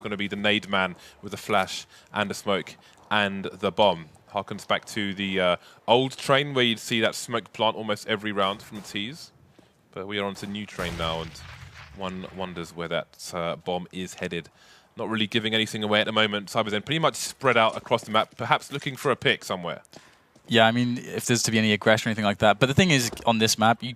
going to be the nade man with the flash and the smoke and the bomb. Harkens back to the old train where you'd see that smoke plant almost every round from the T's. But we are on to new train now, and one wonders where that bomb is headed. Not really giving anything away at the moment. Cyberzen pretty much spread out across the map, perhaps looking for a pick somewhere. Yeah, I mean, if there's to be any aggression or anything like that. But the thing is, on this map, you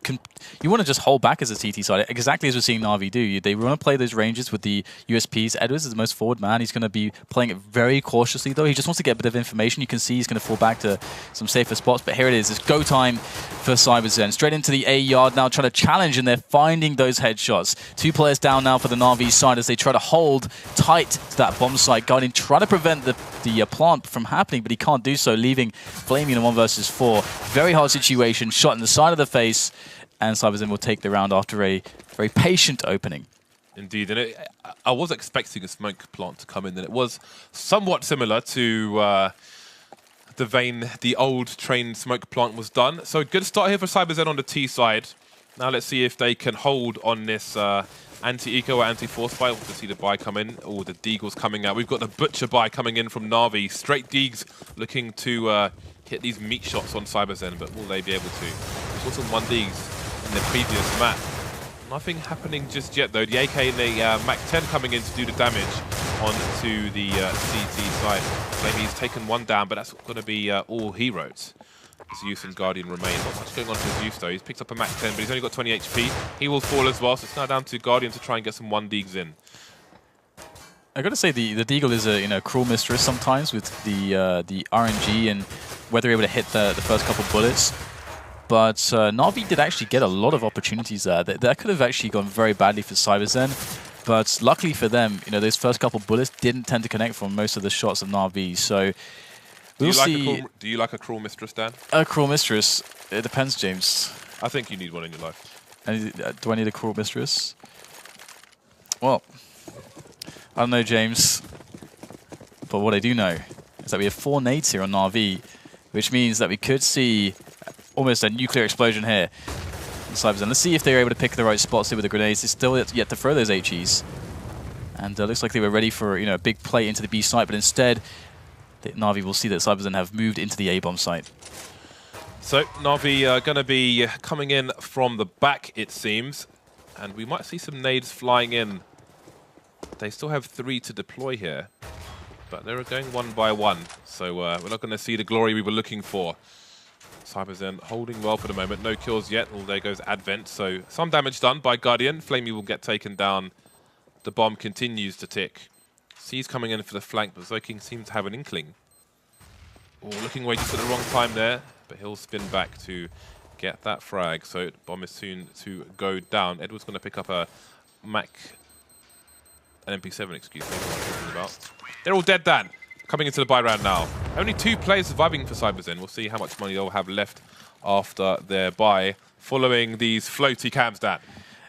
want to just hold back as a CT side, exactly as we're seeing NaVi do. They want to play those ranges with the USPs. Edwards is the most forward man. He's going to be playing it very cautiously, though. He just wants to get a bit of information. You can see he's going to fall back to some safer spots. But here it is. It's go time for Cyberzen. Straight into the A yard now, trying to challenge, and they're finding those headshots. 2 players down now for the NaVi side as they try to hold tight to that bomb site. Guardian trying to prevent the plant from happening, but he can't do so, leaving Flamey in a 1 versus 4. Very hard situation, shot in the side of the face, and Cyberzen will take the round after a very patient opening. Indeed, and I was expecting a smoke plant to come in, and it was somewhat similar to the vein the old train smoke plant was done. So good start here for Cyberzen on the T side. Now let's see if they can hold on this anti-eco or anti-force buy. We'll see the buy come in. Oh, the Deagle's coming out. We've got the Butcher buy coming in from NaVi. Straight Deags looking to hit these meat shots on Cyberzen, but will they be able to? We saw some 1 Deags in the previous map. Nothing happening just yet, though. The AK and the MAC-10 coming in to do the damage onto the CT side. Maybe he's taken 1 down, but that's going to be all he wrote. Zeus and Guardian remain. Not much going on for Zeus, though. He's picked up a MAC-10, but he's only got 20 HP. He will fall as well, so it's now down to Guardian to try and get some 1 Deags in. I got to say, the Deagle is a cruel mistress sometimes with the RNG and whether they're able to hit the first couple bullets. But NaVi did actually get a lot of opportunities there. That could have actually gone very badly for Cyberzen. But luckily for them, those first couple bullets didn't tend to connect from most of the shots of NaVi. So we'll see. Do you like a cruel mistress, Dan? A cruel mistress? It depends, James. I think you need one in your life. And, do I need a cruel mistress? Well, I don't know, James. But what I do know is that we have 4 nades here on NaVi, which means that we could see almost a nuclear explosion here in Cyberzen. Let's see if they're able to pick the right spots here with the grenades. They're still yet to throw those HEs. And it looks like they were ready for a big play into the B site, but instead, NaVi will see that Cyberzen have moved into the A-bomb site. So NaVi are going to be coming in from the back, it seems. And we might see some nades flying in. They still have 3 to deploy here. But they're going 1 by 1. So we're not going to see the glory we were looking for. Cyberzen holding well for the moment. No kills yet. Well, there goes Advent. So some damage done by Guardian. Flamey will get taken down. The bomb continues to tick. C's coming in for the flank, but Zoking seems to have an inkling. Oh, looking away just at the wrong time there. But he'll spin back to get that frag. So the bomb is soon to go down. Edward's going to pick up a an MP7, excuse me. What I'm talking about. They're all dead, Dan. Coming into the buy round now. Only 2 players surviving for Cyberzen. We'll see how much money they'll have left after their buy, following these floaty cams, Dan.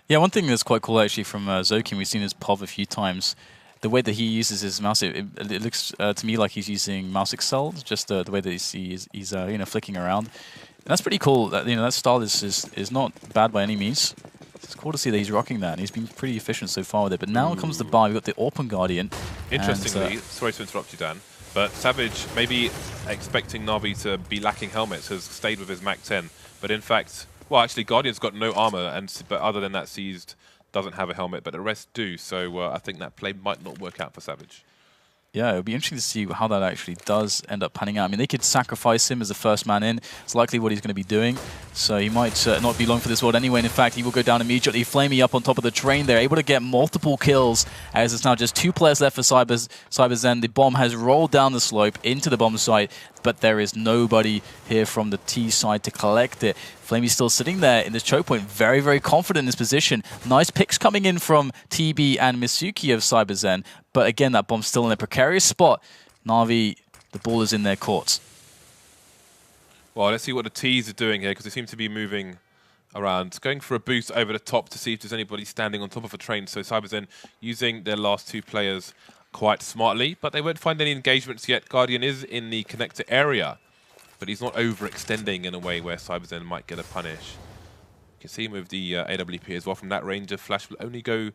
Yeah, one thing that's quite cool actually from Zokin, we've seen his POV a few times. The way that he uses his mouse, it looks to me like he's using mouse excel, just the way that he's flicking around. And that's pretty cool. That style is not bad by any means. It's cool to see that he's rocking that, and he's been pretty efficient so far with it. But now comes the buy. We've got the Open Guardian. Interestingly, sorry to interrupt you, Dan, but Savage, maybe expecting NaVi to be lacking helmets, has stayed with his MAC-10. But in fact, well, actually, Guardian's got no armor, but other than that, Seized doesn't have a helmet, but the rest do. So I think that play might not work out for Savage. Yeah, it would be interesting to see how that actually does end up panning out. I mean, they could sacrifice him as the first man in. It's likely what he's going to be doing. So he might not be long for this world anyway. And in fact, he will go down immediately. Flamey up on top of the train there, able to get multiple kills as it's now just 2 players left for Cyberzen. The bomb has rolled down the slope into the bomb site, but there is nobody here from the T side to collect it. Flamey's still sitting there in this choke point, very, very confident in his position. Nice picks coming in from TB and Misuki of Cyberzen. But again, that bomb's still in a precarious spot. NaVi, the ball is in their courts. Well, let's see what the T's are doing here, because they seem to be moving around. Going for a boost over the top to see if there's anybody standing on top of a train. So Cyberzen using their last 2 players quite smartly, but they won't find any engagements yet. Guardian is in the connector area, but he's not overextending in a way where Cyberzen might get a punish. You can see him with the AWP as well. From that range, a flash will only go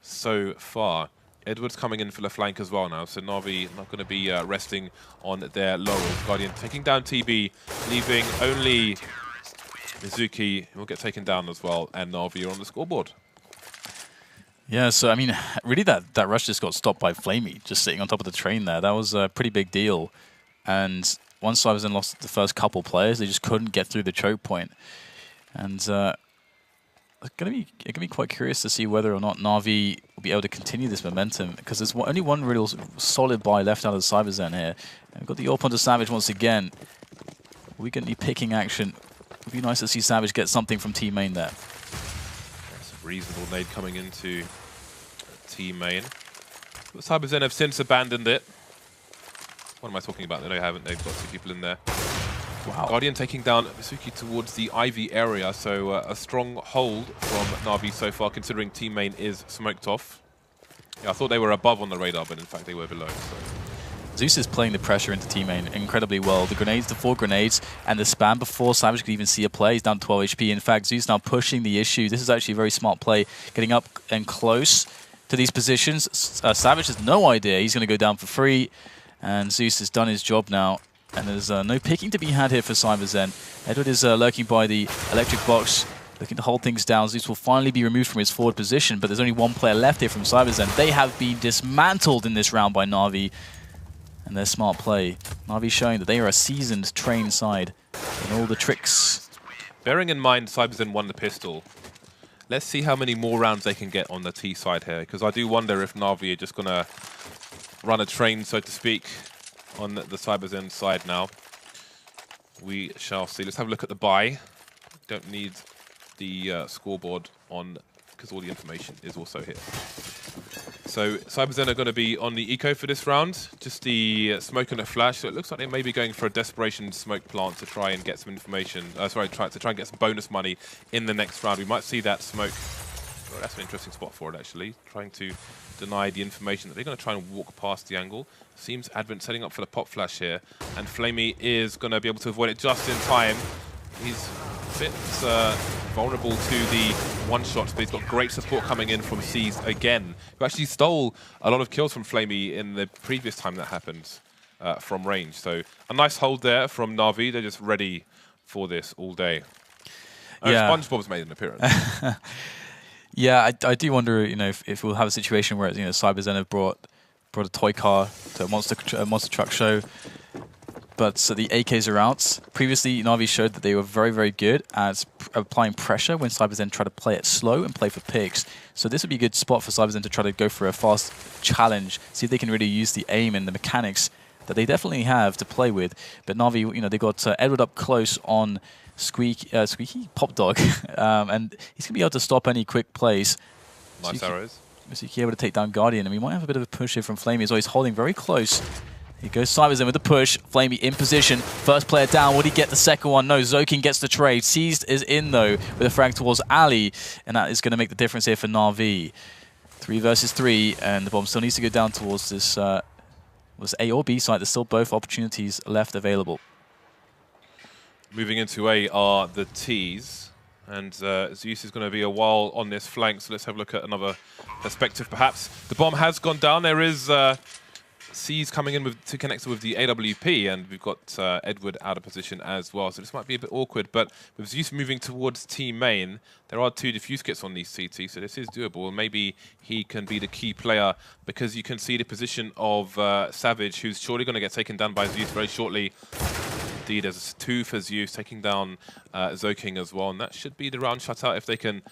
so far. Edward's coming in for the flank as well now, so Na'Vi not going to be resting on their laurels. Guardian taking down TB, leaving only Mizuki, who will get taken down as well, and Na'Vi are on the scoreboard. Yeah, so I mean, really that rush just got stopped by Flamey, just sitting on top of the train there. That was a pretty big deal. And once Cyberzen lost the first couple players, they just couldn't get through the choke point. And I'm gonna be quite curious to see whether or not Na'Vi will be able to continue this momentum, because there's only one real solid buy left out of the Cyberzen here. And we've got the AWP onto Savage once again. We're going to be picking action. It would be nice to see Savage get something from Team Main there. Reasonable nade coming into team main. But Cyberzen have since abandoned it. What am I talking about? No, they haven't. They've got 2 people in there. Wow. Guardian taking down Mizuki towards the Ivy area, so a strong hold from Na'Vi so far, considering team main is smoked off. Yeah, I thought they were above on the radar, but in fact they were below. So. Zeus is playing the pressure into team main incredibly well. The grenades, the 4 grenades, and the spam before Savage could even see a play. He's down to 12 HP. In fact, Zeus now pushing the issue. This is actually a very smart play, getting up and close to these positions. Savage has no idea. He's going to go down for free, and Zeus has done his job now. And there's no picking to be had here for Cyberzen. Edward is lurking by the electric box, looking to hold things down. Zeus will finally be removed from his forward position, but there's only 1 player left here from Cyberzen. They have been dismantled in this round by Na'Vi. And their smart play. Na'Vi showing that they are a seasoned, trained side in all the tricks. Bearing in mind Cyberzen won the pistol, let's see how many more rounds they can get on the T side here, because I do wonder if Na'Vi are just going to run a train, so to speak, on the Cyberzen side now. We shall see. Let's have a look at the buy. Don't need the scoreboard on, because all the information is also here. So Cyberzen are going to be on the eco for this round. Just the smoke and a flash. So it looks like they may be going for a desperation smoke plant to try and get some information. To try and get some bonus money in the next round. We might see that smoke. Oh, that's an interesting spot for it, actually. Trying to deny the information that they're going to try and walk past the angle. Seems Advent setting up for the pop flash here, and Flamey is going to be able to avoid it just in time. He's a bit vulnerable to the one-shots, but he's got great support coming in from Seized again, who actually stole a lot of kills from Flamey in the previous time that happened from range. So a nice hold there from Na'Vi. They're just ready for this all day. Yeah. SpongeBob's made an appearance. Yeah, I do wonder, you know, if we'll have a situation where, you know, Cyberzen have brought a toy car to a monster truck show, but so the AKs are out. Previously, Na'Vi showed that they were very, very good at applying pressure when Cyberzen try to play it slow and play for picks. So this would be a good spot for Cyberzen to try to go for a fast challenge, see if they can really use the aim and the mechanics that they definitely have to play with. But Na'Vi, you know, they got Edward up close on Squeaky Pop Dog, and he's gonna be able to stop any quick plays. Nice arrows. Mizuki able to take down Guardian, and we might have a bit of a push here from Flamey as well. He's holding very close. Here goes Cyberzen with the push. Flamey in position. First player down. Would he get the second one? No. Zokin gets the trade. Seized is in, though, with a frag towards Ali. And that is going to make the difference here for Na'Vi. 3 versus 3. And the bomb still needs to go down towards this was A or B side. There's still both opportunities left available. Moving into A are the Ts. And Zeus is going to be a while on this flank. So let's have a look at another perspective, perhaps. The bomb has gone down. There is... C's coming in to connect with the AWP, and we've got Edward out of position as well, so this might be a bit awkward, but with Zeus moving towards team main, there are 2 defuse kits on these CT, so this is doable, and maybe he can be the key player, because you can see the position of Savage, who's surely going to get taken down by Zeus very shortly. Indeed, there's 2 for Zeus, taking down Zoking as well, and that should be the round shutout if they can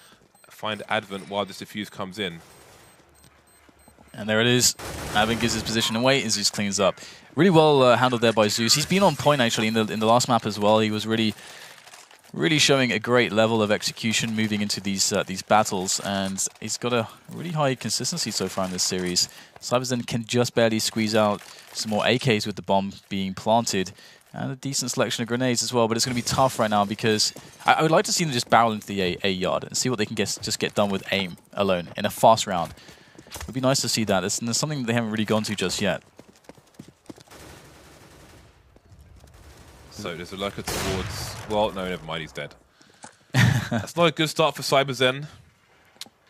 find Advent while this defuse comes in. And there it is. Advent gives his position away, and Zeus cleans up. Really well handled there by Zeus. He's been on point, actually, in the last map as well. He was really showing a great level of execution moving into these battles, and he's got a really high consistency so far in this series. Cyberzen can just barely squeeze out some more AKs with the bomb being planted, and a decent selection of grenades as well, but it's going to be tough right now because I would like to see them just barrel into the A yard and see what they can just get done with aim alone in a fast round. It would be nice to see that. There's something they haven't really gone to just yet. So there's a lurker towards... Well, no, never mind, he's dead. That's not a good start for Cyberzen.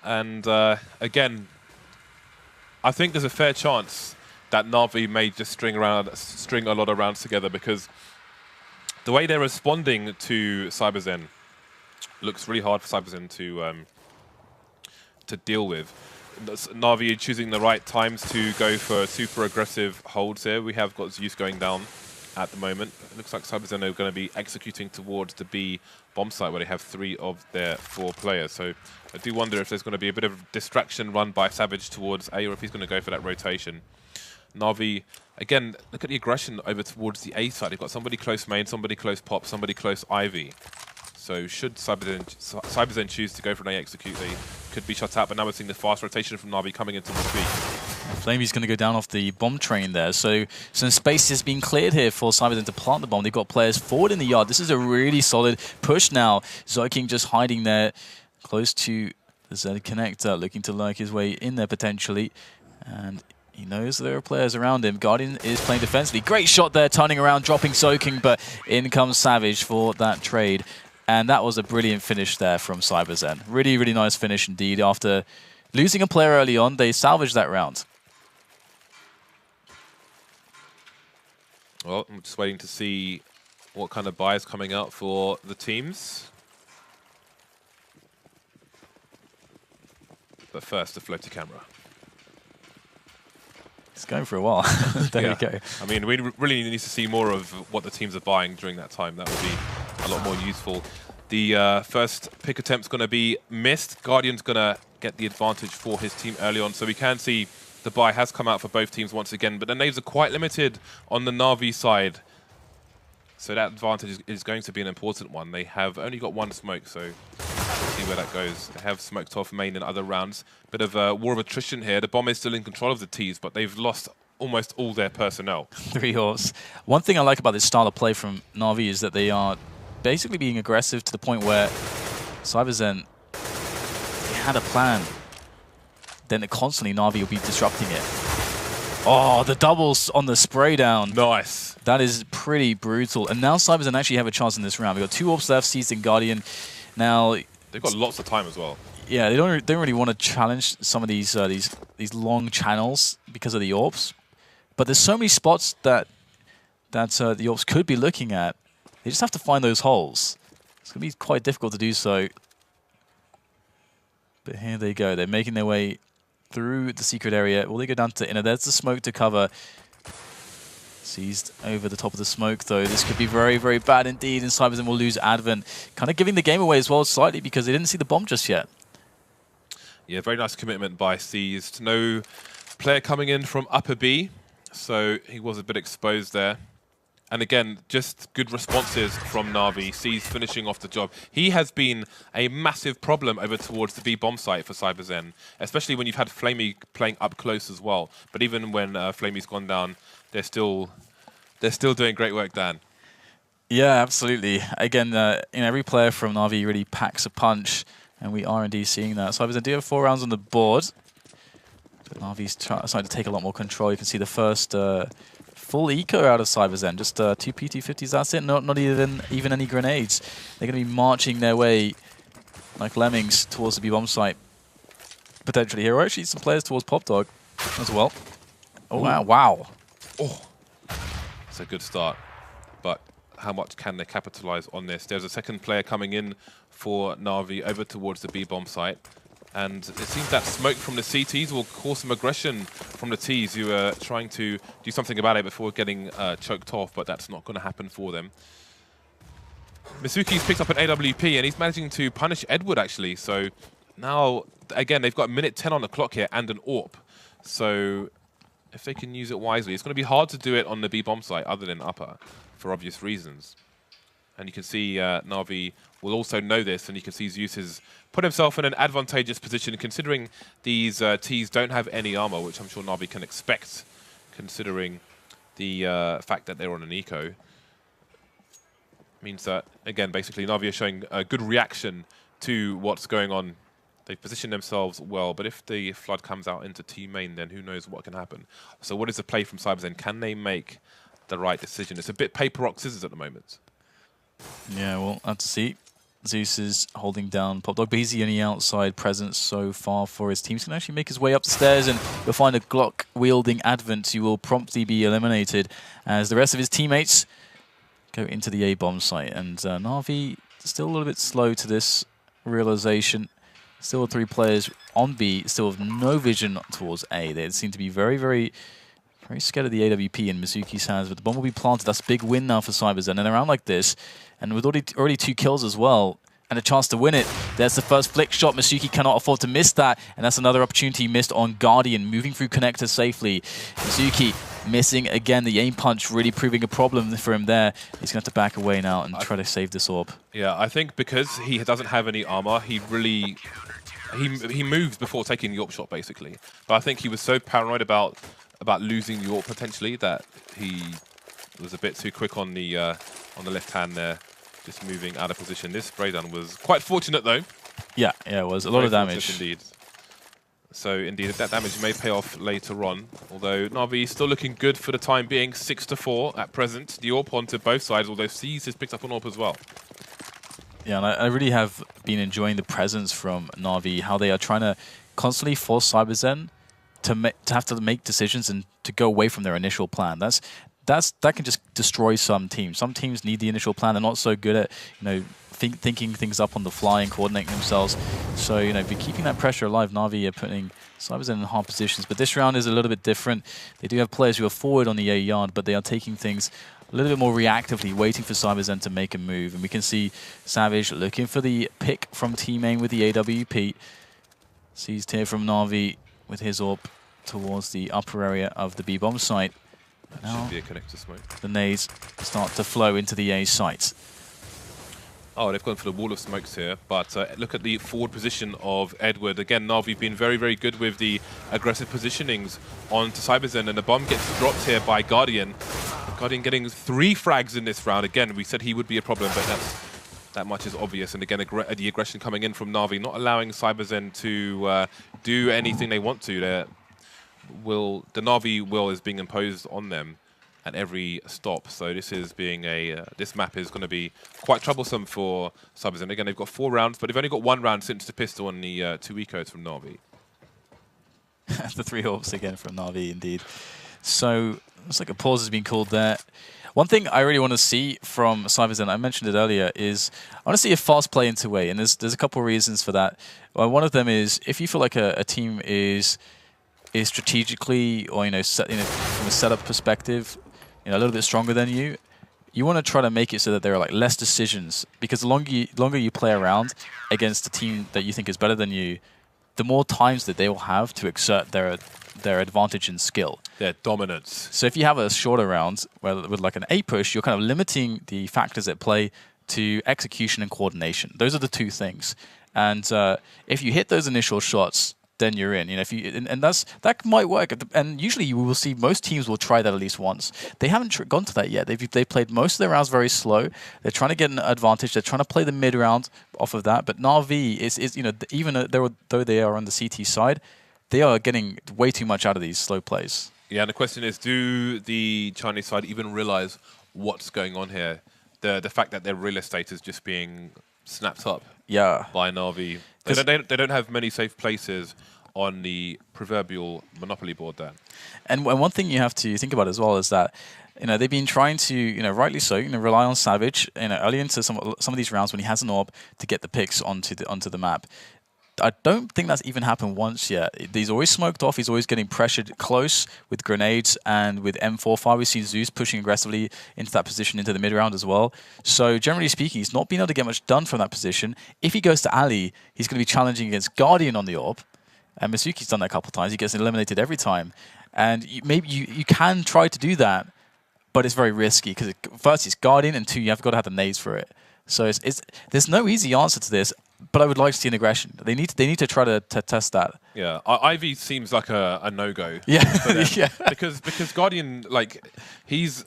And again, I think there's a fair chance that NaVi may just string a lot of rounds together, because the way they're responding to Cyberzen looks really hard for Cyberzen to deal with. NaVi choosing the right times to go for super aggressive holds here. We have got Zeus going down at the moment. It looks like Cyberzen are going to be executing towards the B bomb site, where they have 3 of their 4 players. So I do wonder if there's going to be a bit of distraction run by Savage towards A, or if he's going to go for that rotation. NaVi, again, look at the aggression over towards the A side. They've got somebody close main, somebody close pop, somebody close Ivy. So should Cyberzen choose to go for an A execute, they could be shut out. But now we're seeing the fast rotation from NaVi coming into the speed. Flamey's going to go down off the bomb train there. So some space has been cleared here for Cyberzen to plant the bomb. They've got players forward in the yard. This is a really solid push now. Zoking just hiding there close to the Z connector, looking to lurk his way in there potentially. And he knows there are players around him. Guardian is playing defensively. Great shot there, turning around, dropping Soaking, but in comes Savage for that trade. And that was a brilliant finish there from Cyberzen. Really, really nice finish indeed. After losing a player early on, they salvaged that round. Well, I'm just waiting to see what kind of buy is coming out for the teams. But first, the floaty camera. It's going for a while. There you go. I mean, we really need to see more of what the teams are buying during that time. That would be a lot more useful. The first pick attempt's going to be missed. Guardian's going to get the advantage for his team early on. So we can see the buy has come out for both teams once again. But the naves are quite limited on the NaVi side. So that advantage is going to be an important one. They have only got 1 smoke, so we'll see where that goes. They have smoked off main in other rounds. Bit of a war of attrition here. The bomb is still in control of the T's, but they've lost almost all their personnel. 3 horse. One thing I like about this style of play from NaVi is that they are basically being aggressive to the point where Cyberzen, they had a plan. Then constantly NaVi will be disrupting it. Oh, the doubles on the spray down. Nice. That is pretty brutal. And now Cyberzen actually have a chance in this round. We've got 2 orbs left, Seized and Guardian. Now they've got lots of time as well. Yeah, they don't really want to challenge some of these long channels because of the orbs. But there's so many spots that the orbs could be looking at. They just have to find those holes. It's going to be quite difficult to do so. But here they go. They're making their way through the secret area. Will they go down to inner? There's the smoke to cover. Seized over the top of the smoke, though. This could be very, very bad indeed, and Cyberzen will lose Advent. Kind of giving the game away as well slightly because they didn't see the bomb just yet. Yeah, very nice commitment by Seized. No player coming in from upper B, so he was a bit exposed there. And again, just good responses from NaVi. Seized finishing off the job. He has been a massive problem over towards the B bomb site for Cyberzen, especially when you've had Flamey playing up close as well. But even when Flamey's gone down, they're still doing great work, Dan. Yeah, absolutely. Again, every player from NaVi really packs a punch, and we are indeed seeing that. Cyberzen do have 4 rounds on the board. But NaVi's trying to take a lot more control. You can see the first full eco out of Cyberzen. Just 2 PT-50s, that's it. Not even any grenades. They're going to be marching their way like lemmings towards the B-bomb site. Potentially here. Or actually some players towards Pop Dog as well. Oh, wow. Wow. Oh, it's a good start. But how much can they capitalize on this? There's a second player coming in for NaVi over towards the B-bomb site. And it seems that smoke from the CTs will cause some aggression from the Ts who are trying to do something about it before getting choked off, but that's not going to happen for them. Misuki's picked up an AWP, and he's managing to punish Edward, actually. So now, again, they've got a minute 10 on the clock here and an AWP. So if they can use it wisely, it's going to be hard to do it on the B-bomb site other than upper, for obvious reasons. And you can see NaVi will also know this, and you can see Zeus has put himself in an advantageous position, considering these Ts don't have any armor, which I'm sure NaVi can expect, considering the fact that they're on an eco. Means that, again, basically NaVi are showing a good reaction to what's going on. They've positioned themselves well, but if the flood comes out into T main, then who knows what can happen. So what is the play from Cyberzen? Can they make the right decision? It's a bit paper, rock, scissors at the moment. Yeah, we'll have to see. Zeus is holding down Pop Dog, but he's the only outside presence so far for his team. He's going to actually make his way up the stairs, and you'll find a Glock-wielding Advent who will promptly be eliminated as the rest of his teammates go into the A-bomb site. And NaVi still a little bit slow to this realization. Still 3 players on B, still have no vision towards A. They seem to be very, very scared of the AWP in Mizuki's hands, but the bomb will be planted. That's a big win now for Cyberzen. And around like this, and with already 2 kills as well, and a chance to win it, there's the first flick shot. Mizuki cannot afford to miss that, and that's another opportunity missed on Guardian, moving through connector safely. Mizuki missing again, the aim punch really proving a problem for him there. He's going to have to back away now and try to save this orb. Yeah, I think because he doesn't have any armor, he moves before taking the AWP shot, basically. But I think he was so paranoid about losing the AWP potentially that he was a bit too quick on the left hand there, just moving out of position. This spray down was quite fortunate though. Yeah, it was a lot of damage indeed. So indeed, that damage may pay off later on. Although NaVi is still looking good for the time being, 6-4 at present. The AWP onto both sides, although C's has picked up on AWP as well. Yeah, and I really have been enjoying the presence from NaVi, how they are trying to constantly force Cyberzen to have to make decisions and to go away from their initial plan. That can just destroy some teams. Some teams need the initial plan. They're not so good at thinking things up on the fly and coordinating themselves. So if you're keeping that pressure alive, NaVi are putting Cyberzen in hard positions. But this round is a little bit different. They do have players who are forward on the A yard, but they are taking things a little bit more reactively, waiting for Cyberzen to make a move. And we can see Savage looking for the pick from Team Aim with the AWP. Seized here from NaVi with his AWP towards the upper area of the B-bomb site. That should be a connector smoke. The nades start to flow into the A site. Oh, they've gone for the wall of smokes here, but look at the forward position of Edward. Again, NaVi been very, very good with the aggressive positionings onto Cyberzen, and the bomb gets dropped here by Guardian. Guardian getting 3 frags in this round. Again, we said he would be a problem, but that much is obvious. And again, the aggression coming in from NaVi, not allowing Cyberzen to do anything they want to. The NaVi will is being imposed on them at every stop. So this is being this map is going to be quite troublesome for Cyberzen. Again, they've got 4 rounds, but they've only got 1 round since the pistol and the 2 ecos from NaVi. The 3 AWPs again from NaVi, indeed. So looks like a pause has been called there. One thing I really want to see from Cyberzen, I mentioned it earlier, is I want to see a fast play into A, and there's a couple of reasons for that. Well, one of them is if you feel like a team is strategically or from a setup perspective, a little bit stronger than you, you want to try to make it so that there are like less decisions, because the longer you play around against a team that you think is better than you, the more times that they will have to exert their advantage in skill. Their dominance. So if you have a shorter round with like an A push, you're kind of limiting the factors at play to execution and coordination. Those are the 2 things. And if you hit those initial shots, then you're in. And that might work. And usually you will see most teams will try that at least once. They haven't gone to that yet. They've played most of their rounds very slow. They're trying to get an advantage. They're trying to play the mid round off of that. But NaVi is even though they are on the CT side, they are getting way too much out of these slow plays. Yeah, and the question is, do the Chinese side even realize what's going on here? The fact that their real estate is just being snapped up by NaVi. They don't have many safe places on the proverbial monopoly board there. And one thing you have to think about as well is that they've been trying to rightly so rely on Savage early into some of these rounds when he has an AWP to get the picks onto the map. I don't think that's even happened once yet. He's always smoked off. He's always getting pressured close with grenades, and with M45, we've seen Zeus pushing aggressively into that position into the mid round as well. So generally speaking, he's not been able to get much done from that position. If he goes to Ali, he's going to be challenging against Guardian on the AWP. And Mizuki's done that a couple of times. He gets eliminated every time. And maybe you can try to do that, but it's very risky because first it's Guardian, and 2, you have got to have the nades for it. So there's no easy answer to this. But I would like to see an aggression. They need to try to test that. Yeah, Ivy seems like a no-go. Yeah, for them. Yeah. Because Guardian, he's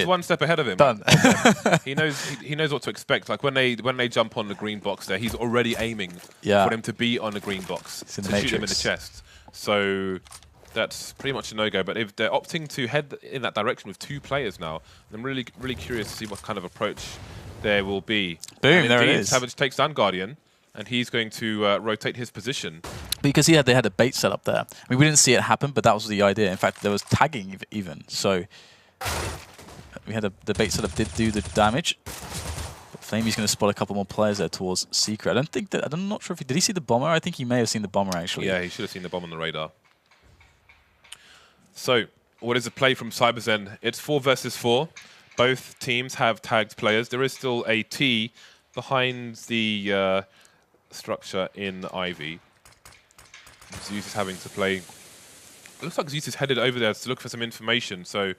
one step ahead of him. Done. He knows what to expect. Like when they jump on the green box there, he's already aiming for them to be on the green box to shoot them in the chest. So that's pretty much a no-go. But if they're opting to head in that direction with 2 players now, I'm really curious to see what kind of approach there will be. Boom, and there it indeed, is. Savage takes down Guardian, and he's going to rotate his position. Because they had a bait set up there. I mean, we didn't see it happen, but that was the idea. In fact, there was tagging even. So we had the bait setup did do the damage. But Flamey's going to spot a couple more players there towards Secret. I'm not sure if did he see the bomber? I think he may have seen the bomber actually. Yeah, he should have seen the bomb on the radar. So what is the play from Cyberzen? It's 4 versus 4. Both teams have tagged players. There is still a T behind the structure in Ivy. Zeus is having to play. It looks like Zeus is headed over there to look for some information. So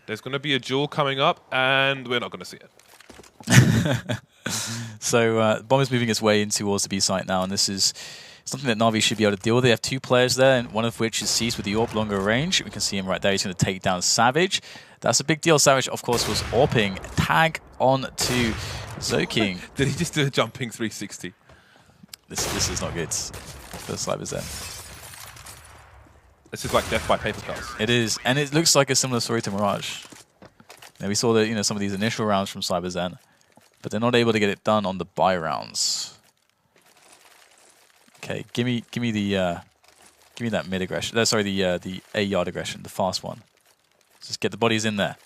there's going to be a duel coming up, and we're not going to see it. So Bomb is moving its way in towards the B site now, and this is something that Na'Vi should be able to deal with. They have 2 players there, and one of which is Cease with the AWP longer range. We can see him right there. He's going to take down Savage. That's a big deal. Savage, of course, was AWPing. Tag on to Zoking. Did he just do a jumping 360? This is not good for Cyberzen. This is like death by paper cuts. It is, and it looks like a similar story to Mirage. Now, we saw that some of these initial rounds from Cyberzen, but they're not able to get it done on the buy rounds. Okay, give me that mid aggression. Sorry, the A yard aggression, the fast one. Just get the bodies in there.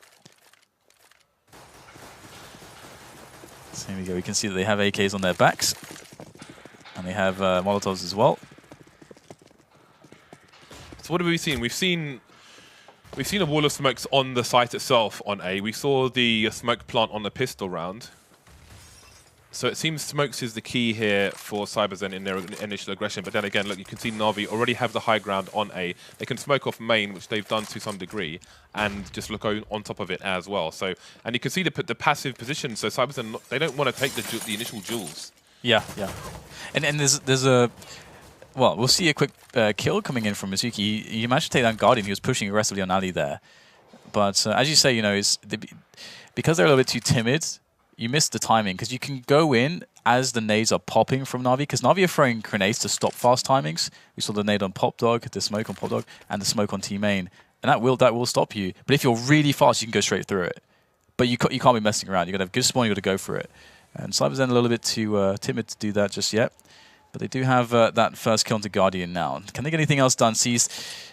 So here we go. We can see that they have AKs on their backs, and they have Molotovs as well. So what have we seen? We've seen a wall of smokes on the site itself on A. We saw the smoke plant on the pistol round. So it seems smokes is the key here for Cyberzen in their initial aggression. But then again, look, you can see Na'Vi already have the high ground on A. They can smoke off main, which they've done to some degree, and just look on top of it as well. So, and you can see the passive position. So Cyberzen, they don't want to take the initial duels. Yeah, yeah. And there's a... Well, we'll see a quick kill coming in from Mizuki. He managed to take down Guardian. He was pushing aggressively on Ali there. But as you say, because they're a little bit too timid, you miss the timing, because you can go in as the nades are popping from Na'Vi, because Na'Vi are throwing grenades to stop fast timings. We saw the nade on Pop Dog, the smoke on Pop Dog, and the smoke on T-Main. And that will stop you. But if you're really fast, you can go straight through it. But you can't be messing around. You've got to have good spawn, you've got to go for it. And Cyberzen a little bit too timid to do that just yet. But they do have that first kill onto Guardian now. Can they get anything else done? Cease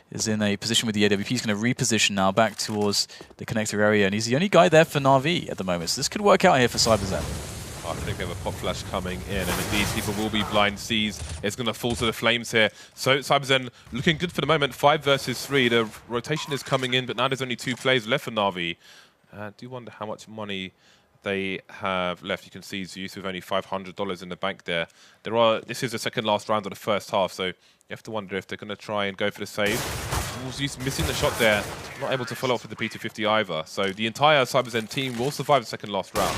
is in a position with the AWP. He's going to reposition now back towards the connector area. And he's the only guy there for Na'Vi at the moment. So this could work out here for Cyberzen. I think we have a pop flash coming in. And indeed, people will be blind. Cease is going to fall to the flames here. So Cyberzen looking good for the moment. 5 versus 3. The rotation is coming in, but now there's only 2 players left for Na'Vi. I do wonder how much money they have left. You can see Zeus with only $500 in the bank there. This is the second last round of the first half, so you have to wonder if they're going to try and go for the save. Zeus missing the shot there, not able to follow up with the P250 either. So the entire Cyberzen team will survive the second last round.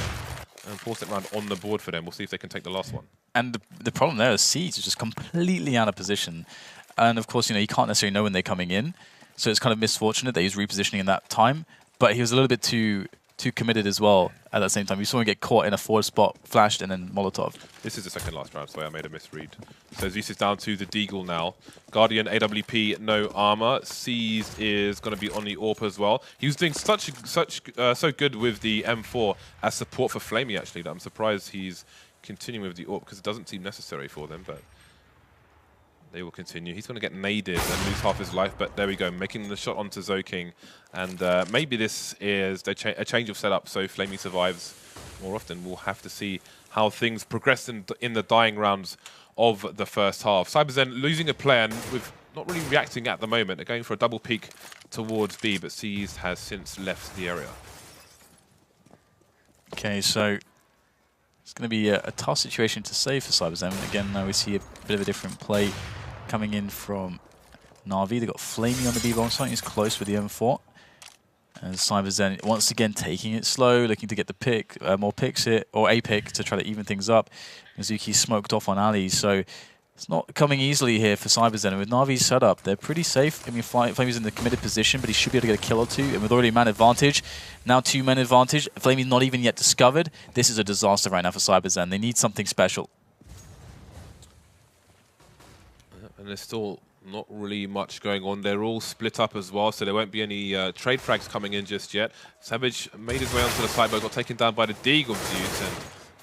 And force it round on the board for them. We'll see if they can take the last one. And the problem there is Siege is just completely out of position. And of course, you can't necessarily know when they're coming in. So it's kind of misfortunate that he's repositioning in that time. But he was a little bit too committed as well at that same time. You saw him get caught in a forward spot, flashed, and then Molotov. This is the second last round, so I made a misread. So Zeus is down to the Deagle now. Guardian, AWP, no armor. Seized is going to be on the AWP as well. He was doing so good with the M4 as support for Flamey, actually, that I'm surprised he's continuing with the AWP, because it doesn't seem necessary for them, but they will continue. He's going to get naded and lose half his life, but there we go, making the shot onto Zoking. And maybe this is a change of setup, so Flamey survives more often. We'll have to see how things progress in the dying rounds of the first half. Cyberzen losing a player and with not really reacting at the moment. They're going for a double peek towards B, but Seized has since left the area. Okay, so it's going to be a tough situation to save for Cyberzen. And again, now we see a bit of a different play coming in from Na'Vi. They've got Flamey on the B-bomb site. He's close with the M4. And Cyberzen once again taking it slow, looking to get the pick, more picks it, or a pick to try to even things up. Mizuki smoked off on Ali, so it's not coming easily here for Cyberzen. And with Na'Vi's setup, they're pretty safe. I mean, Flamey's in the committed position, but he should be able to get a kill or two. And with already man advantage, now 2-man advantage, Flamey's not even yet discovered. This is a disaster right now for Cyberzen. They need something special. And there's still not really much going on. They're all split up as well, so there won't be any trade frags coming in just yet. Savage made his way onto the side, but got taken down by the Deagle Zeus, and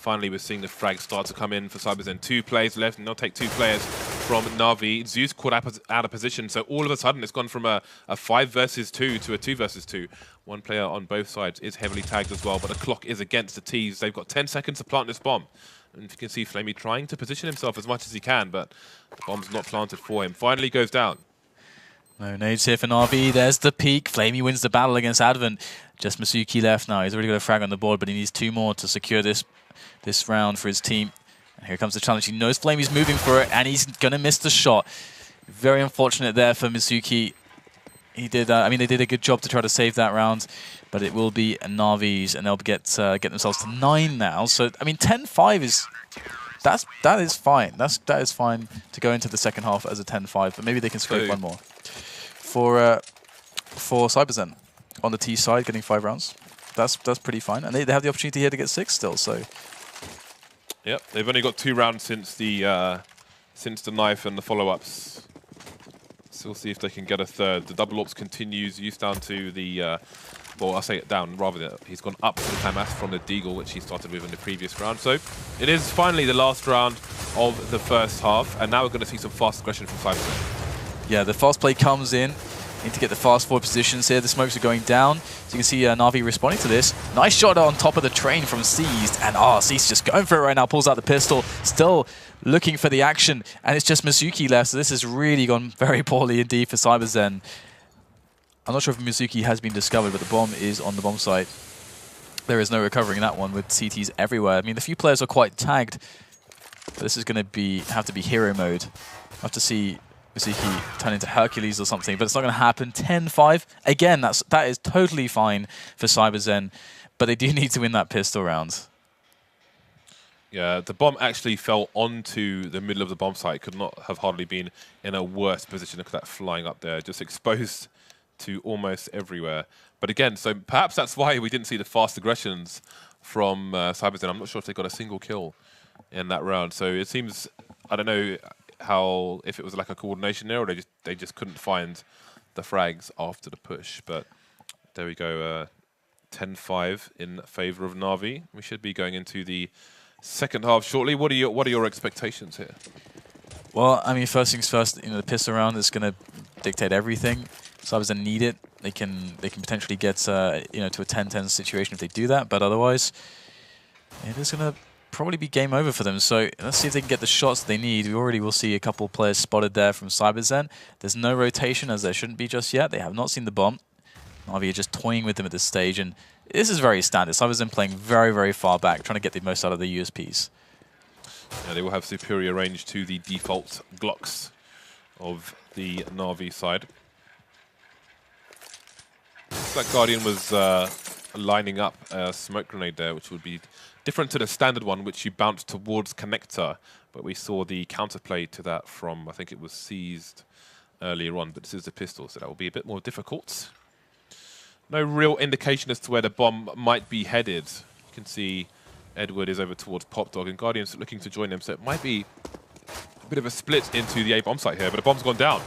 finally we're seeing the frag start to come in for Cyberzen. 2 players left, and they'll take 2 players from NaVi. Zeus caught out of position, so all of a sudden it's gone from a 5 versus 2 to a 2 versus 2. 1 player on both sides is heavily tagged as well, but the clock is against the T's. They've got 10 seconds to plant this bomb. And you can see Flamey trying to position himself as much as he can, but the bomb's not planted for him. Finally goes down. No nades here for NaVi. There's the peak. Flamey wins the battle against Advent. Just Masuki left now. He's already got a frag on the board, but he needs 2 more to secure this round for his team. And here comes the challenge. He knows Flamey's moving for it, and he's going to miss the shot. Very unfortunate there for Masuki. He did. I mean, they did a good job to try to save that round, but it will be NaVi's, and they'll get themselves to 9 now. So I mean, 10-5 is that is fine. That is fine to go into the second half as a 10-5, but maybe they can scrape one more. For Cyberzen on the T side, getting 5 rounds, that's pretty fine, and they have the opportunity here to get 6 still. So, yep, they've only got 2 rounds since the knife and the follow-ups. So we'll see if they can get a third. The double ops continues. Use down to the well, I'll say it down rather than he's gone up to the Hamas from the Deagle, which he started with in the previous round. So it is finally the last round of the first half, and now we're going to see some fast aggression from Cyberzen. Yeah, the fast play comes in. Need to get the fast forward positions here. The smokes are going down. So you can see NaVi responding to this. Nice shot on top of the train from Seized. And Seized just going for it right now. Pulls out the pistol. Still looking for the action. And it's just Masuki left. So this has really gone very poorly indeed for Cyberzen. I'm not sure if Masuki has been discovered, but the bomb is on the bomb site. There is no recovering that one with CTs everywhere. I mean, the few players are quite tagged. But this is going to have to be hero mode. I have to see Masuki turn into Hercules or something, but it's not going to happen. 10-5. Again, that is totally fine for Cyberzen, but they do need to win that pistol round. Yeah, the bomb actually fell onto the middle of the bomb site. Could not have hardly been in a worse position. Look at that flying up there, just exposed to almost everywhere. But again, so perhaps that's why we didn't see the fast aggressions from Cyberzen. I'm not sure if they got a single kill in that round. So it seems, I don't know if it was like a coordination there, or they just couldn't find the frags after the push. But there we go, 10-5 in favor of NaVi. We should be going into the second half shortly. What are your expectations here? Well, I mean, first things first. The pistol round is going to dictate everything. Cyberzen need it. They can potentially get to a 10-10 situation if they do that. But otherwise, it is going to probably be game over for them. So let's see if they can get the shots they need. We already will see a couple players spotted there from Cyberzen. There's no rotation, as there shouldn't be just yet. They have not seen the bomb. NaVi are just toying with them at this stage, and this is very standard. Cyberzen playing very, very far back, trying to get the most out of the USPs. Yeah, they will have superior range to the default Glocks of the NaVi side. That Guardian was lining up a smoke grenade there, which would be different to the standard one, which you bounce towards connector. But we saw the counterplay to that from, I think it was Seized earlier on, but this is the pistol, so that will be a bit more difficult. No real indication as to where the bomb might be headed. You can see Edward is over towards Pop Dog, and Guardian's looking to join them, so it might be a bit of a split into the A bomb site here, but the bomb's gone down.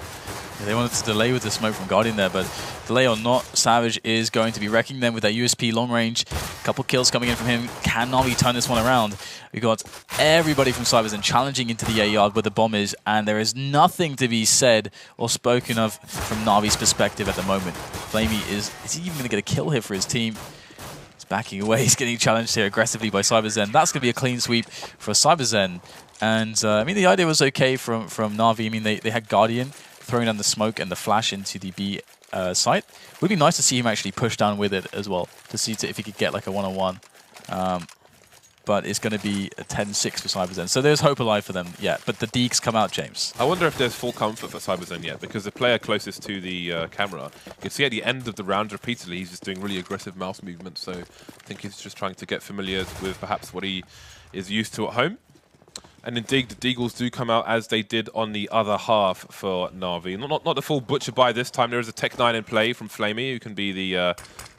Yeah, they wanted to delay with the smoke from Guardian there, but delay or not, Savage is going to be wrecking them with that USP long range. A couple kills coming in from him. Can NaVi turn this one around? We got everybody from Cyberzen challenging into the A yard where the bomb is, and there is nothing to be said or spoken of from NaVi's perspective at the moment. Flamey is he even going to get a kill here for his team? He's backing away. He's getting challenged here aggressively by Cyberzen. That's going to be a clean sweep for Cyberzen. And I mean, the idea was okay from NaVi. I mean, they had Guardian throwing down the smoke and the flash into the B site. It would be nice to see him actually push down with it as well, to see if he could get like a one-on-one. But it's going to be a 10-6 for Cyberzen. So there's hope alive for them, yeah. But the deeks come out, James. I wonder if there's full comfort for Cyberzen yet, because the player closest to the camera, you can see at the end of the round repeatedly, he's just doing really aggressive mouse movements. So I think he's just trying to get familiar with perhaps what he is used to at home. And indeed, the Deagles do come out as they did on the other half for NaVi. Not the full butcher buy this time. There is a Tech 9 in play from Flamey, who can be the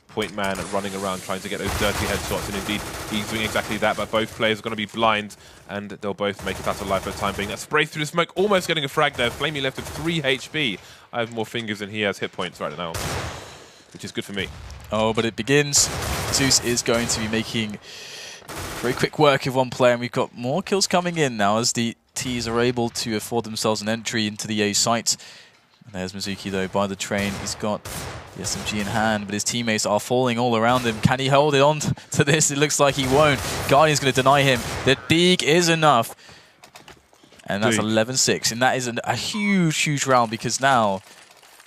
point man running around trying to get those dirty headshots. And indeed, he's doing exactly that. But both players are going to be blind, and they'll both make it out alive for the time being. That spray through the smoke, almost getting a frag there. Flamey left with 3 HP. I have more fingers than he has hit points right now, which is good for me. Oh, but it begins. Zeus is going to be making Very quick work of one player, and we've got more kills coming in now as the T's are able to afford themselves an entry into the A site. And there's Mizuki though by the train. He's got the SMG in hand, but his teammates are falling all around him. Can he hold it on to this? It looks like he won't. Guardian's going to deny him. The dig is enough. And that's 11-6. And that is a huge, huge round, because now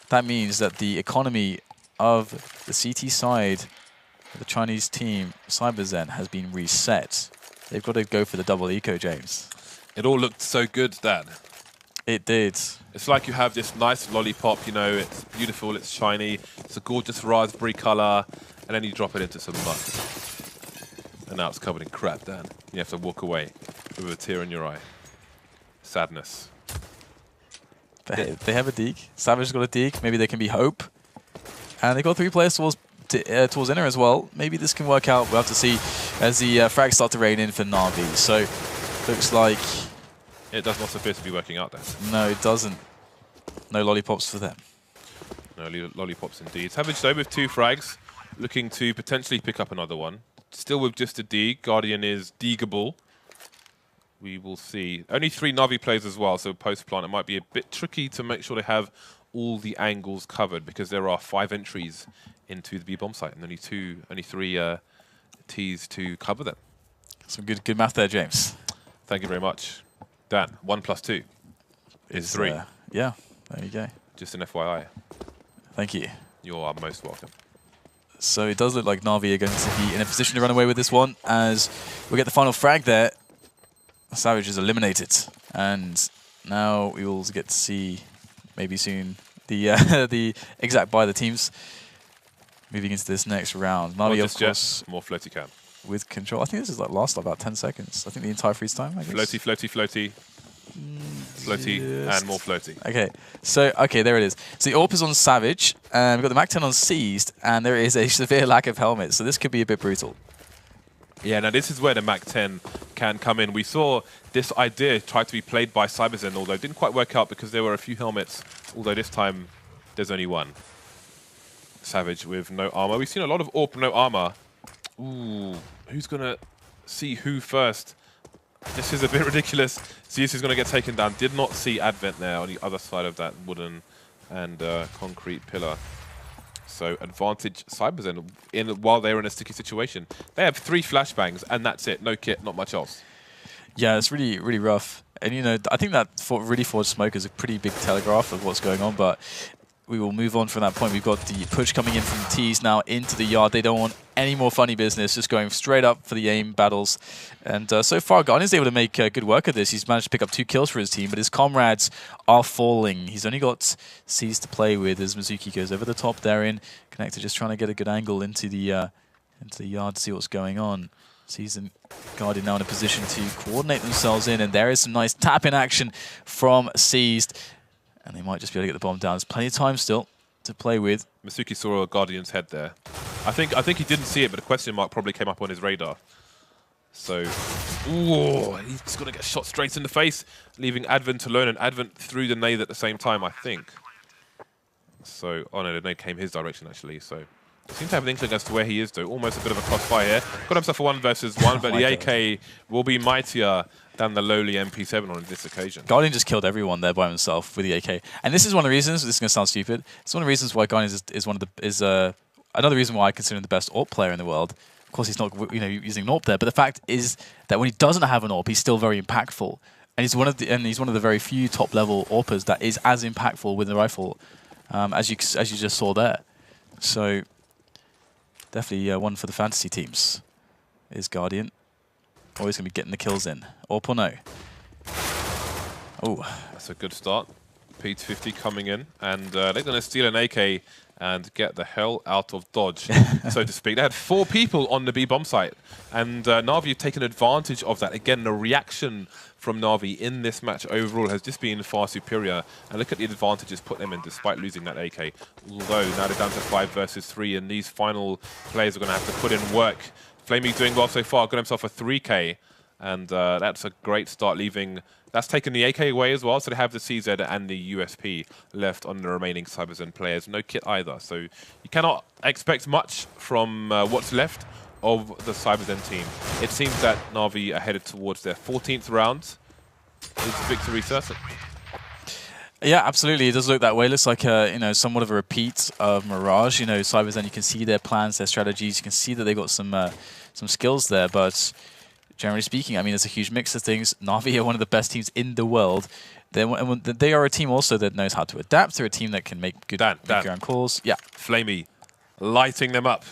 that means that the economy of the CT side of the Chinese team, Cyberzen, has been reset. They've got to go for the double eco, James. It all looked so good, Dan. It did. It's like you have this nice lollipop, you know, it's beautiful, it's shiny, it's a gorgeous raspberry color, and then you drop it into some mud. And now it's covered in crap, Dan. You have to walk away with a tear in your eye. Sadness. They have a deke. Savage has got a deke. Maybe there can be hope. And they've got 3 players towards inner as well. Maybe this can work out. We'll have to see as the frags start to rain in for NaVi. So, looks like... It does not appear to be working out then. No, it doesn't. No lollipops for them. No lollipops indeed. Savage though with 2 frags, looking to potentially pick up another one. Still with just a dig. Guardian is deagable. We will see. Only 3 NaVi players as well, so post-plant it might be a bit tricky to make sure they have all the angles covered, because there are 5 entries into the B-bomb site and only 3 Ts to cover them. Some good math there, James. Thank you very much. Dan, 1 + 2 is 3. Yeah, there you go. Just an FYI. Thank you. You are most welcome. So it does look like NaVi are going to be in a position to run away with this one, as we get the final frag there. Savage is eliminated, and now we will get to see maybe soon the the exact by the teams moving into this next round. NaVi, of course, more floaty cam with control. I think this is like last about 10 seconds. I think the entire freeze time, I guess. Floaty, floaty, floaty. Floaty and more floaty. Okay, so there it is. So the AWP is on Savage, and we've got the MAC-10 on Seized, and there is a severe lack of helmets, so this could be a bit brutal. Yeah, now this is where the MAC-10 can come in. We saw this idea try to be played by Cyberzen, although it didn't quite work out because there were a few helmets, although this time there's only one. Savage with no armor. We've seen a lot of AWP, no armor. Ooh, who's going to see who first? This is a bit ridiculous. Zeus is going to get taken down. Did not see Advent there on the other side of that wooden and concrete pillar. So advantage Cyberzen while they're in a sticky situation. They have 3 flashbangs and that's it. No kit, not much else. Yeah, it's really, really rough. And, you know, I think that really Forged Smoke is a pretty big telegraph of what's going on, but we will move on from that point. We've got the push coming in from the T's now into the yard. They don't want any more funny business, just going straight up for the aim battles. And so far, Guardian's able to make good work of this. He's managed to pick up 2 kills for his team, but his comrades are falling. He's only got C's to play with as Mizuki goes over the top there in. Connector just trying to get a good angle into the yard to see what's going on. C's and Guardian now in a position to coordinate themselves in, and there is some nice tap-in action from Seized. And they might just be able to get the bomb down. There's plenty of time still to play with. Mizuki saw a Guardian's head there. I think he didn't see it, but a question mark probably came up on his radar. So, ooh, he's going to get shot straight in the face, leaving Advent alone, and Advent threw the nade at the same time, I think. So, oh no, the nade came his direction actually. So, he seems to have an inkling as to where he is, though. Almost a bit of a crossfire here. Got himself a 1 versus 1, but the AK will be mightier than the lowly MP7 on this occasion. Guardian just killed everyone there by himself with the AK, and this is one of the reasons. This is going to sound stupid. It's one of the reasons why Guardian is another reason why I consider him the best AWP player in the world. Of course, he's not using an AWP there, but the fact is that when he doesn't have an AWP, he's still very impactful, and he's one of the very few top level AWPers that is as impactful with the rifle as you just saw there. So definitely one for the fantasy teams is Guardian. Always going to be getting the kills in. AWP or no? Oh, that's a good start. P250 coming in, and they're going to steal an AK and get the hell out of Dodge, so to speak. They had 4 people on the B-bomb site, and NaVi have taken advantage of that. Again, the reaction from NaVi in this match overall has just been far superior, and look at the advantages put them in despite losing that AK. Although now they're down to 5 versus 3, and these final players are going to have to put in work. Flamey doing well so far, got himself a 3K, and that's a great start, leaving... That's taken the AK away as well, so they have the CZ and the USP left on the remaining Cyberzen players. No kit either, so you cannot expect much from what's left of the Cyberzen team. It seems that NaVi are headed towards their 14th round. Is victory certain? Yeah, absolutely. It does look that way. It looks like you know, somewhat of a repeat of Mirage. You know, Cyberzen, you can see their plans, their strategies. You can see that they've got some skills there. But generally speaking, I mean, there's a huge mix of things. NaVi are one of the best teams in the world. They are a team also that knows how to adapt. They're a team that can make good ground calls. Yeah. Flamey, lighting them up.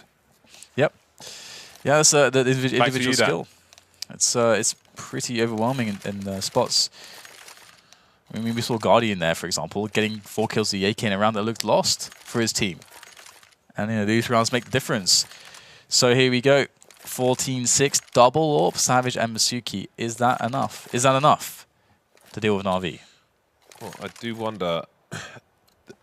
Yep. Yeah, that's the individual you, skill. It's pretty overwhelming in spots. I mean, we saw Guardian there, for example, getting 4 kills to the AK in a round that looked lost for his team. And you know, these rounds make the difference. So here we go. 14-6, double AWP, Savage and Masuki. Is that enough? Is that enough to deal with NaVi? Well, I do wonder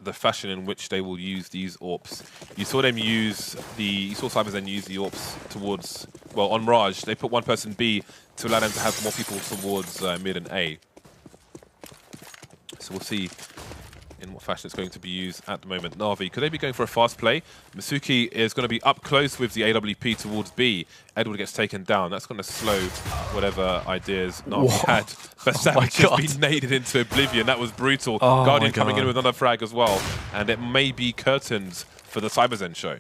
the fashion in which they will use these AWPs. You saw them use you saw Cyberzen use the AWPs towards, well, on Mirage, they put one person B to allow them to have more people towards mid and A. So we'll see in what fashion it's going to be used at the moment. NaVi, could they be going for a fast play? Masuki is going to be up close with the AWP towards B. Edward gets taken down. That's going to slow whatever ideas NaVi had. But Savage has been naded into oblivion. That was brutal. Guardian coming in with another frag as well. And it may be curtains for the Cyberzen show.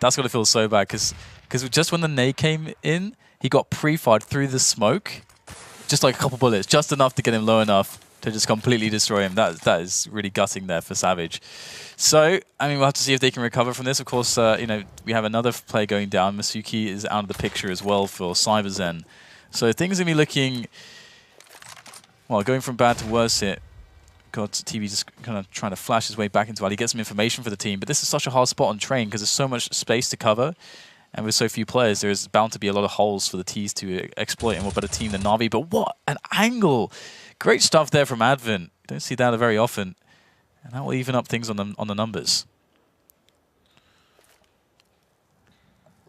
That's going to feel so bad because just when the nade came in, he got pre-fired through the smoke. Just like a couple bullets, just enough to get him low enough to just completely destroy him. That is really gutting there for Savage. So, I mean, we'll have to see if they can recover from this. Of course, you know, we have another player going down. Masuki is out of the picture as well for Cyberzen. So things are going to be looking, well, going from bad to worse here. God, TV just kind of trying to flash his way back into Ali, get some information for the team. But this is such a hard spot on train because there's so much space to cover. And with so few players, there's bound to be a lot of holes for the T's to exploit. And what better team than NaVi? But what an angle! Great stuff there from Advent. Don't see that very often. And that will even up things on the numbers.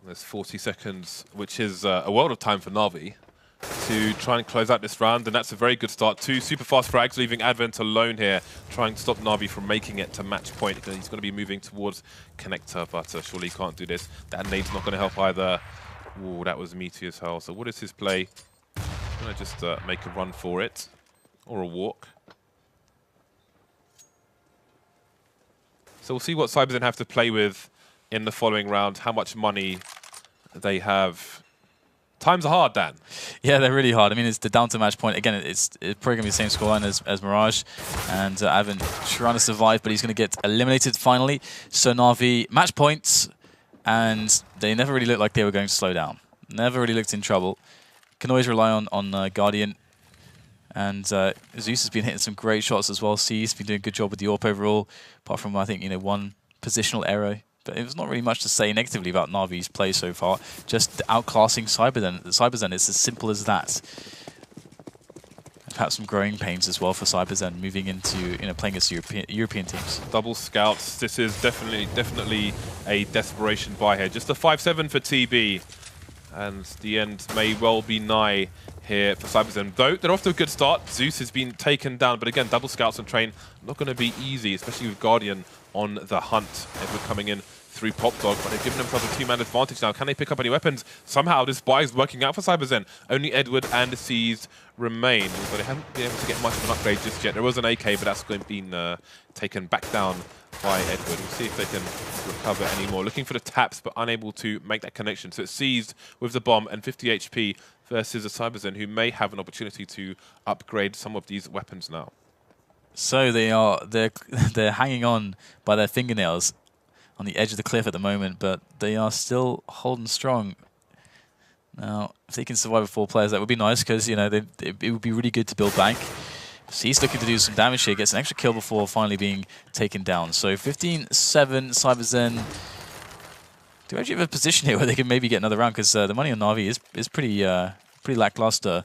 There's 40 seconds, which is a world of time for NaVi to try and close out this round. And that's a very good start. 2 super fast frags, leaving Advent alone here, trying to stop NaVi from making it to match point. He's going to be moving towards Connector, but surely he can't do this. That nade's not going to help either. Ooh, that was meaty as hell. So what is his play? He's going to just make a run for it. Or a walk. So we'll see what Cyberzen have to play with in the following round, how much money they have. Times are hard, Dan. Yeah, they're really hard. I mean, it's the down to match point. Again, it's probably going to be the same scoreline as Mirage. And Advent trying to survive, but he's going to get eliminated finally. So NaVi, match points. And they never really looked like they were going to slow down. Never really looked in trouble. Can always rely on Guardian. And Zeus has been hitting some great shots as well. C's been doing a good job with the AWP overall, apart from, I think, you know, one positional error. But it was not really much to say negatively about NaVi's play so far. Just outclassing Cyberzen. It's as simple as that. And perhaps some growing pains as well for Cyberzen, moving into, you know, playing against European teams. Double scouts. This is definitely a desperation buy here. Just a 5-7 for TB. And the end may well be nigh here for Cyberzen. Though they're off to a good start. Zeus has been taken down, but again, double scouts on train, not going to be easy, especially with Guardian on the hunt. Edward coming in through Pop Dog, but they've given themselves a 2-man advantage now. Can they pick up any weapons? Somehow this buy is working out for Cyberzen. Only Edward and the C's remain, but they haven't been able to get much of an upgrade just yet. There was an AK, but that's been taken back down by Edward. We'll see if they can recover any more. Looking for the taps, but unable to make that connection. So it's seized with the bomb and 50 HP versus a Cyberzen who may have an opportunity to upgrade some of these weapons now. So they're hanging on by their fingernails on the edge of the cliff at the moment, but they are still holding strong. Now, if they can survive with 4 players, that would be nice because, you know, it would be really good to build bank. So he's looking to do some damage here, gets an extra kill before finally being taken down. So 15-7, Cyberzen do actually have a position here where they can maybe get another round because the money on NaVi is pretty lackluster.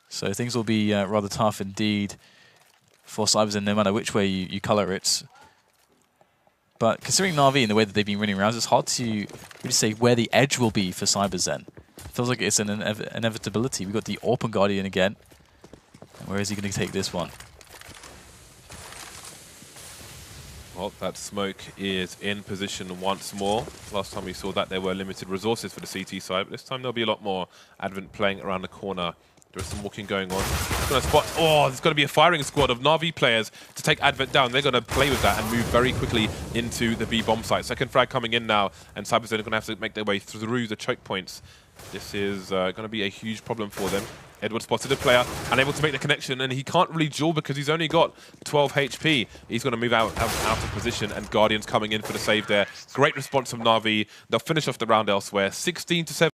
So things will be rather tough indeed for Cyberzen, no matter which way you colour it. But considering NaVi and the way that they've been winning rounds, it's hard to really say where the edge will be for Cyberzen. It feels like it's an inevitability. We've got the Open Guardian again. Where is he going to take this one? Well, that smoke is in position once more. Last time we saw that, there were limited resources for the CT side, but this time there'll be a lot more. Advent playing around the corner. There is some walking going on. Going to spot. Oh, there's going to be a firing squad of NaVi players to take Advent down. They're going to play with that and move very quickly into the B bomb site. Second frag coming in now, and Cyberzen are going to have to make their way through the choke points. This is going to be a huge problem for them. Edward spotted a player, unable to make the connection, and he can't really duel because he's only got 12 HP. He's going to move out of position, and Guardian's coming in for the save there. Great response from NaVi. They'll finish off the round elsewhere. 16-7.